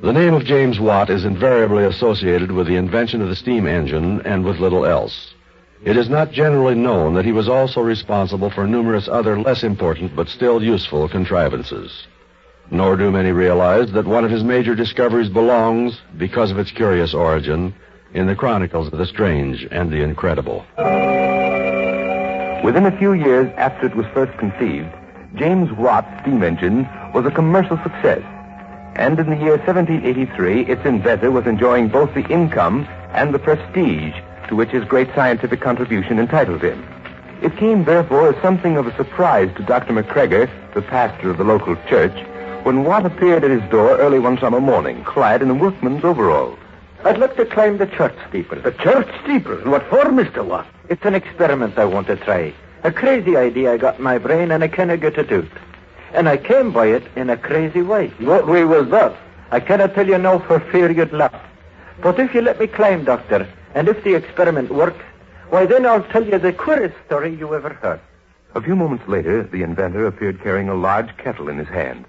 The name of James Watt is invariably associated with the invention of the steam engine and with little else. It is not generally known that he was also responsible for numerous other less important but still useful contrivances. Nor do many realize that one of his major discoveries belongs, because of its curious origin, in the chronicles of the strange and the incredible. Within a few years after it was first conceived, James Watt's steam engine was a commercial success. And in the year 1783, its inventor was enjoying both the income and the prestige to which his great scientific contribution entitled him. It came, therefore, as something of a surprise to Dr. McGregor, the pastor of the local church, when Watt appeared at his door early one summer morning, clad in a workman's overalls. I'd like to climb the church steeple. The church steeple? What for, Mr. Watt? It's an experiment I want to try. A crazy idea I got in my brain, and I cannot get it out. And I came by it in a crazy way. What way was that? I cannot tell you now for fear you'd laugh. But if you let me climb, Doctor, and if the experiment works, why then I'll tell you the queerest story you ever heard. A few moments later, the inventor appeared carrying a large kettle in his hand.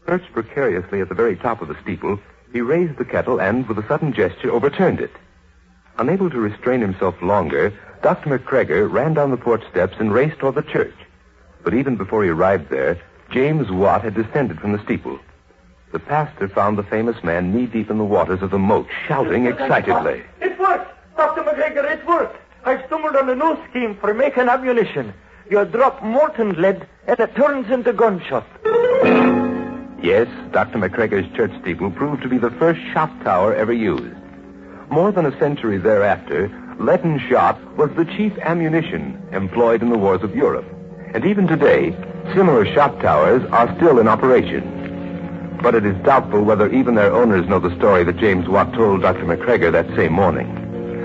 Perched precariously at the very top of the steeple, he raised the kettle and, with a sudden gesture, overturned it. Unable to restrain himself longer, Dr. McGregor ran down the porch steps and raced toward the church. But even before he arrived there, James Watt had descended from the steeple. The pastor found the famous man knee-deep in the waters of the moat, shouting excitedly. It worked! Dr. McGregor, it worked! I've stumbled on a new scheme for making ammunition. You drop molten lead, and it turns into gunshot. Yes, Dr. McGregor's church steeple proved to be the first shot tower ever used. More than a century thereafter, leaden shot was the chief ammunition employed in the wars of Europe. And even today, similar shot towers are still in operation. But it is doubtful whether even their owners know the story that James Watt told Dr. McGregor that same morning.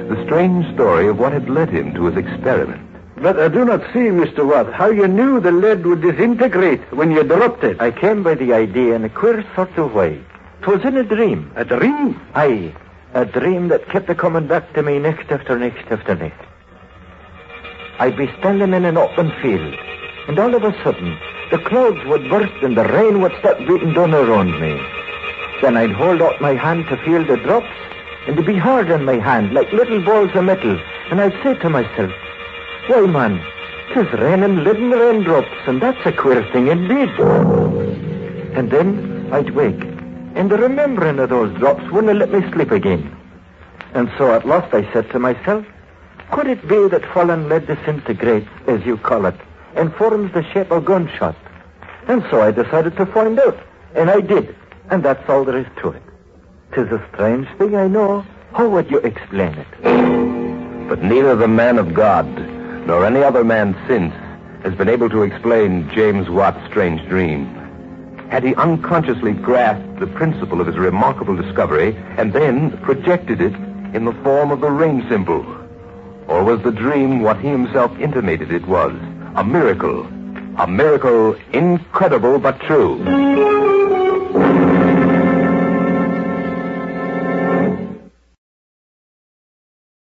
The strange story of what had led him to his experiment. But I do not see, Mr. Watt, how you knew the lead would disintegrate when you dropped it. I came by the idea in a queer sort of way. 'Twas in a dream. A dream? Aye, a dream that kept coming back to me next after next after next. I'd be standing in an open field, and all of a sudden, the clouds would burst and the rain would start beating down around me. Then I'd hold out my hand to feel the drops, and they'd be hard in my hand like little balls of metal, and I'd say to myself, why, man, 'tis raining leaden raindrops, and that's a queer thing indeed. And then I'd wake, and the remembering of those drops wouldn't let me sleep again. And so at last I said to myself, could it be that fallen lead disintegrates, as you call it, and forms the shape of gunshot? And so I decided to find out, and I did, and that's all there is to it. 'Tis a strange thing, I know. How would you explain it? But neither the man of God nor any other man since has been able to explain James Watt's strange dream. Had he unconsciously grasped the principle of his remarkable discovery and then projected it in the form of the rain symbol? Or was the dream what he himself intimated it was? A miracle incredible but true.